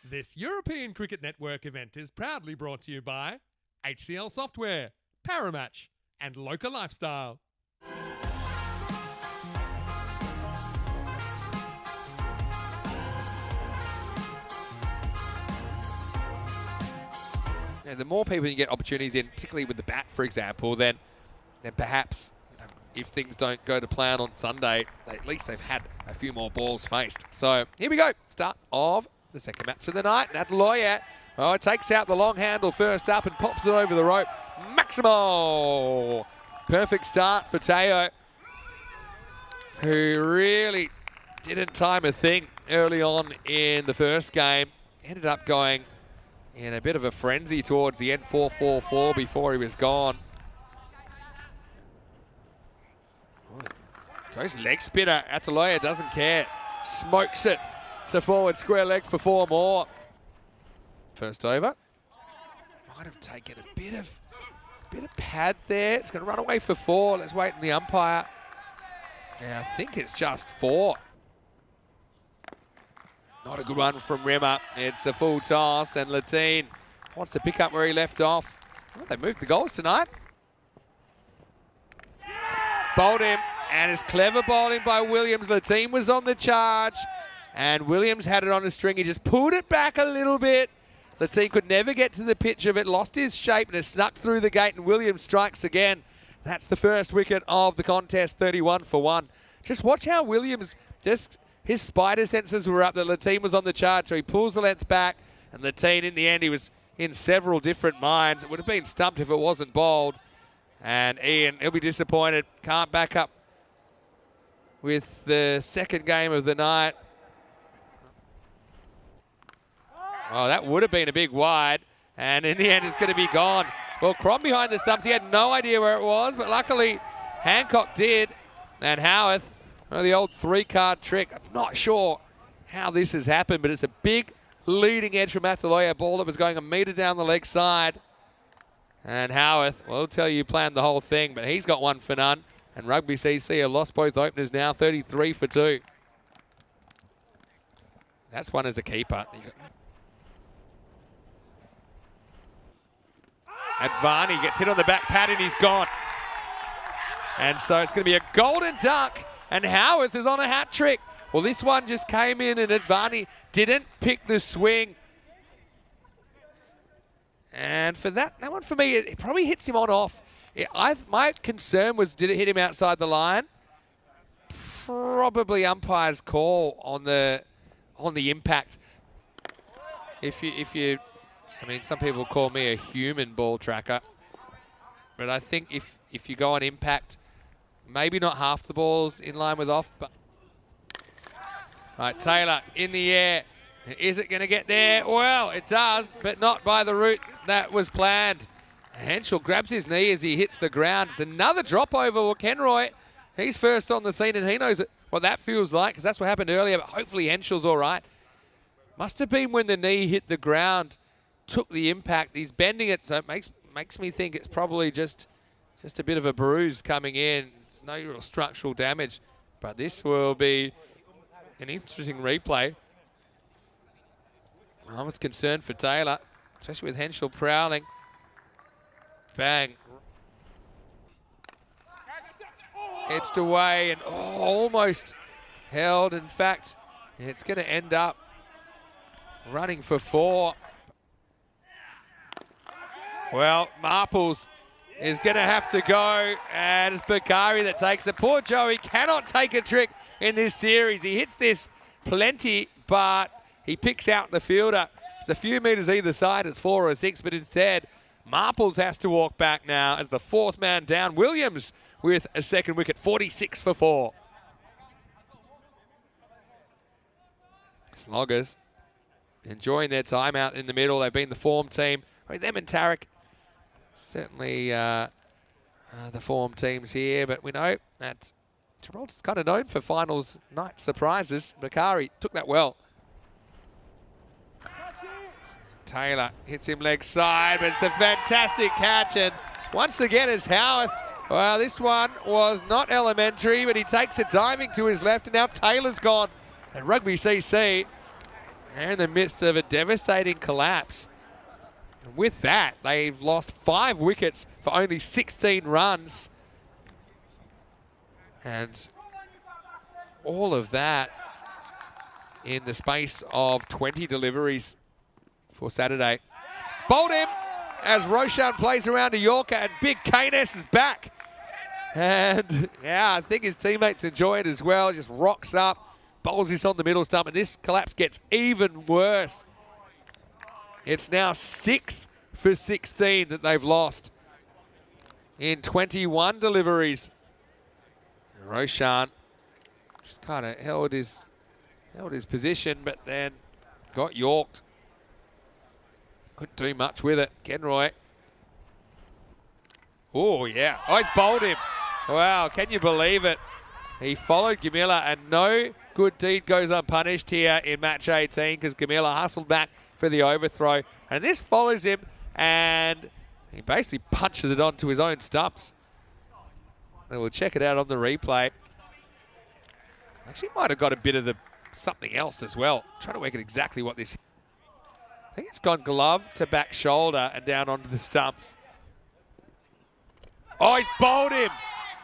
This European Cricket Network event is proudly brought to you by HCL Software, Paramatch, and Local Lifestyle. And the more people you get opportunities in, particularly with the bat, for example, then perhaps if things don't go to plan on Sunday, at least they've had a few more balls faced. So here we go. Start of the second match of the night. Nataloya, it takes out the long handle first up and pops it over the rope. Maximo! Perfect start for Teo, who really didn't time a thing early on in the first game. Ended up going in a bit of a frenzy towards the end, 4-4-4 before he was gone. Goes leg spinner. Nataloya doesn't care. Smokes it to forward square leg for 4 more. First over. Might have taken a bit of pad there. It's going to run away for 4. Let's wait on the umpire. Yeah, I think it's just 4. Not a good one from Rimmer. It's a full toss, and Latine wants to pick up where he left off. Well, they moved the goals tonight. Bowled him, and it's clever bowling by Williams. Latine was on the charge, and Williams had it on a string. He just pulled it back a little bit. Latine could never get to the pitch of it, lost his shape, and it snuck through the gate, and Williams strikes again. That's the first wicket of the contest, 31 for 1. Just watch how Williams his spider senses were up that Latine was on the charge, so he pulls the length back, and Latine, in the end, he was in several different minds. It would have been stumped if it wasn't bowled. And Ian, he'll be disappointed. Can't back up with the second game of the night. Oh, that would have been a big wide, and in the end, it's going to be gone. Well, Crom behind the stumps, he had no idea where it was, but luckily Hancock did, and Howarth, the old 3-card trick. I'm not sure how this has happened, but it's a big leading edge from Nataloya. A ball that was going a metre down the leg side. And Howarth, well, I'll tell you, planned the whole thing, but he's got 1 for none. And Rugby CC have lost both openers now, 33 for 2. That's one as a keeper. Advani gets hit on the back pad and he's gone. And so it's going to be a golden duck. And Howarth is on a hat trick. Well, this one just came in and Advani didn't pick the swing. And for that one for me, it probably hits him on off. My concern was, did it hit him outside the line? Probably umpire's call on the impact. I mean, some people call me a human ball tracker, but I think if you go on impact, maybe not half the balls in line with off, but... Right, Taylor in the air. Is it going to get there? Well, it does, but not by the route that was planned. Henschel grabs his knee as he hits the ground. It's another drop over. Well, Kenroy, he's first on the scene, and he knows what that feels like, because that's what happened earlier, but hopefully Henschel's all right. Must have been when the knee hit the ground, took the impact. He's bending it, so it makes me think it's probably just a bit of a bruise coming in. It's no real structural damage, but this will be an interesting replay. I was concerned for Taylor, especially with Henschel prowling. Bang. Edged away and almost held. In fact, it's going to end up running for 4. Well, Marples is going to have to go, and it's Bakari that takes it. Poor Joey cannot take a trick in this series. He hits this plenty, but he picks out the fielder. It's a few metres either side. It's 4 or 6, but instead, Marples has to walk back now as the 4th man down. Williams with a second wicket, 46 for 4. Sloggers enjoying their time out in the middle. They've been the form team. I mean, them and Tarek, certainly the form teams here, but we know that Gibraltar's kind of known for finals night surprises. Bakari took that well. Taylor hits him leg side, but it's a fantastic catch, and once again it's Howarth. Well, this one was not elementary, but he takes it diving to his left, and now Taylor's gone. And Rugby CC They're in the midst of a devastating collapse. And with that, they've lost 5 wickets for only 16 runs. And all of that in the space of 20 deliveries for Saturday. Bowled him as Roshan plays around to Yorker, and Big Keynes is back. And yeah, I think his teammates enjoy it as well. Just rocks up, bowls this on the middle stump, and this collapse gets even worse. It's now 6 for 16 that they've lost in 21 deliveries. Roshan just kind of held his position, but then got yorked. Couldn't do much with it. Kenroy. Oh, yeah. Oh, he's bowled him. Wow, can you believe it? He followed Gamilla, and no good deed goes unpunished here in match 18 because Gamilla hustled back for the overthrow. And this follows him, and he basically punches it onto his own stumps. And we'll check it out on the replay. Actually might have got a bit of the something else as well. I'm trying to work out exactly what this is. I think it's gone glove to back shoulder and down onto the stumps. Oh, he's bowled him.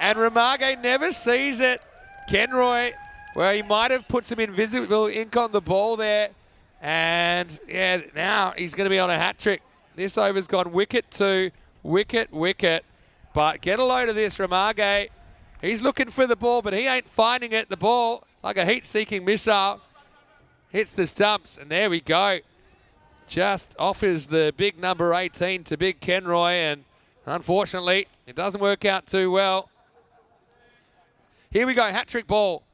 And Ramage never sees it. Kenroy, well, he might have put some invisible ink on the ball there. And yeah, now he's going to be on a hat trick. This over's gone wicket to wicket, wicket. But get a load of this, Ramage. He's looking for the ball, but he ain't finding it. The ball, like a heat-seeking missile, hits the stumps. And there we go. Just offers the big number 18 to Big Kenroy, and unfortunately, it doesn't work out too well. Here we go, hat-trick ball.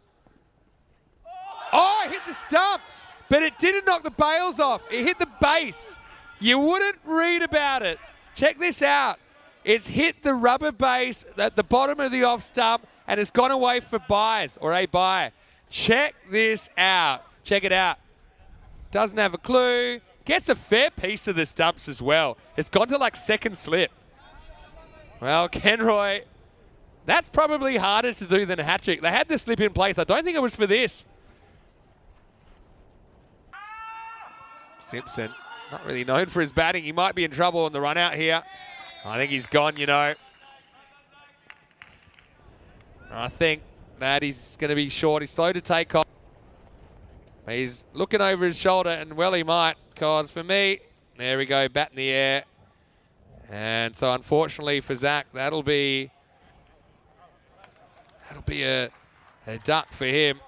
Oh, it hit the stumps, but it didn't knock the bails off. It hit the base. You wouldn't read about it. Check this out. It's hit the rubber base at the bottom of the off stump, and it's gone away for buys, or a buy. Check this out. Check it out. Doesn't have a clue. Gets a fair piece of the stumps as well. It's gone to like second slip. Well, Kenroy, that's probably harder to do than a hat-trick. They had the slip in place. I don't think it was for this. Simpson, not really known for his batting. He might be in trouble on the run out here. I think he's gone, you know. I think that he's going to be short. He's slow to take off. He's looking over his shoulder, and well, he might, because for me, there we go, bat in the air. And so unfortunately for Zach, that'll be a duck for him.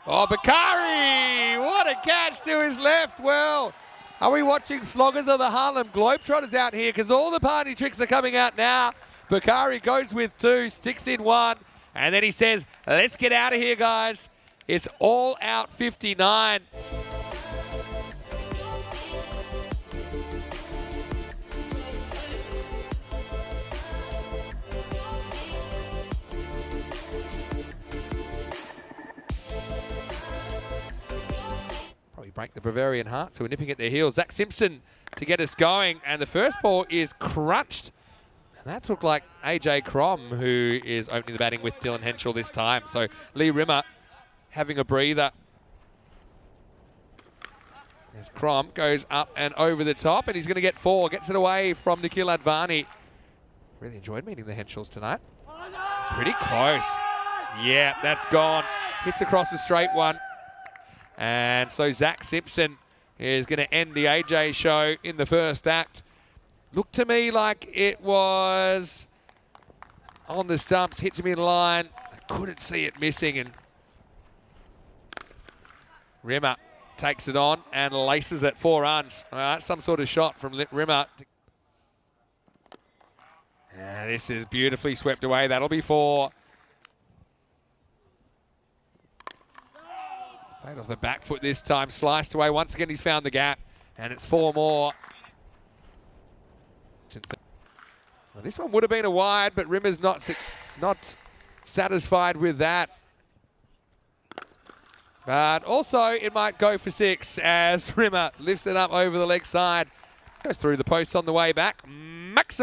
Oh, Bakari! What a catch to his left. Well, are we watching sloggers of the Harlem Globetrotters out here? Because all the party tricks are coming out now. Bakari goes with 2, sticks in 1, and then he says, let's get out of here, guys. It's all out 59. Probably break the Bavarian Hearts, who are nipping at their heels. Zach Simpson to get us going, and the first ball is crunched. That took like AJ Crom, who is opening the batting with Dylan Henschel this time. So Lee Rimmer having a breather. As Crom goes up and over the top, and he's going to get 4. Gets it away from Nikhil Advani. Really enjoyed meeting the Henschels tonight. Pretty close. Yeah, that's gone. Hits across the straight one. And so Zach Simpson is going to end the AJ show in the first act. Looked to me like it was on the stumps, hits him in line. I couldn't see it missing, and Rimmer takes it on and laces it 4 runs. All right, some sort of shot from Rimmer. This is beautifully swept away. That'll be 4. Played off the back foot this time, sliced away. Once again, he's found the gap, and it's 4 more. Well, this one would have been a wide, but Rimmer's not satisfied with that. But also, it might go for 6 as Rimmer lifts it up over the leg side. Goes through the post on the way back. Maximo!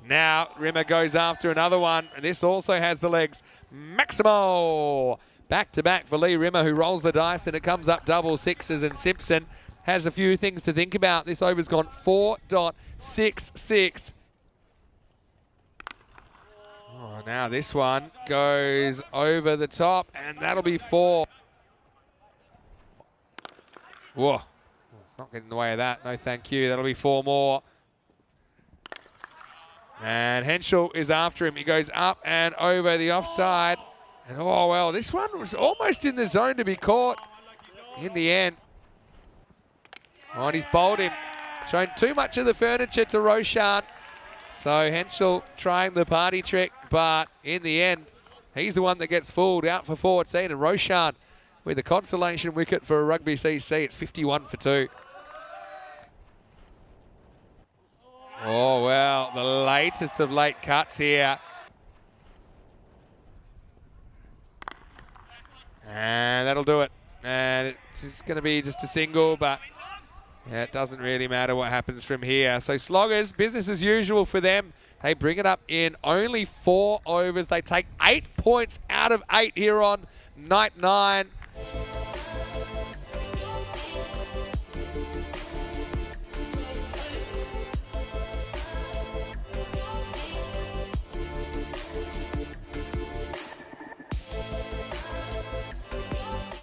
Now Rimmer goes after another one, and this also has the legs. Maximo! Back-to-back for Lee Rimmer, who rolls the dice, and it comes up double sixes, and Simpson has a few things to think about. This over's gone 4.66. Oh, now this one goes over the top, and that'll be 4. Whoa, not getting in the way of that. No, thank you. That'll be 4 more. And Henschel is after him. He goes up and over the offside. And oh, well, this one was almost in the zone to be caught in the end. Oh, and he's bowled him. Shown too much of the furniture to Roshan. So Henschel trying the party trick, but in the end, he's the one that gets fooled, out for 14. And Roshan with a consolation wicket for a Rugby CC. It's 51 for 2. Oh, well, the latest of late cuts here. And that'll do it. And it's going to be just a single, but yeah, it doesn't really matter what happens from here. So Sloggers, business as usual for them. They bring it up in only 4 overs. They take 8 points out of 8 here on night 9.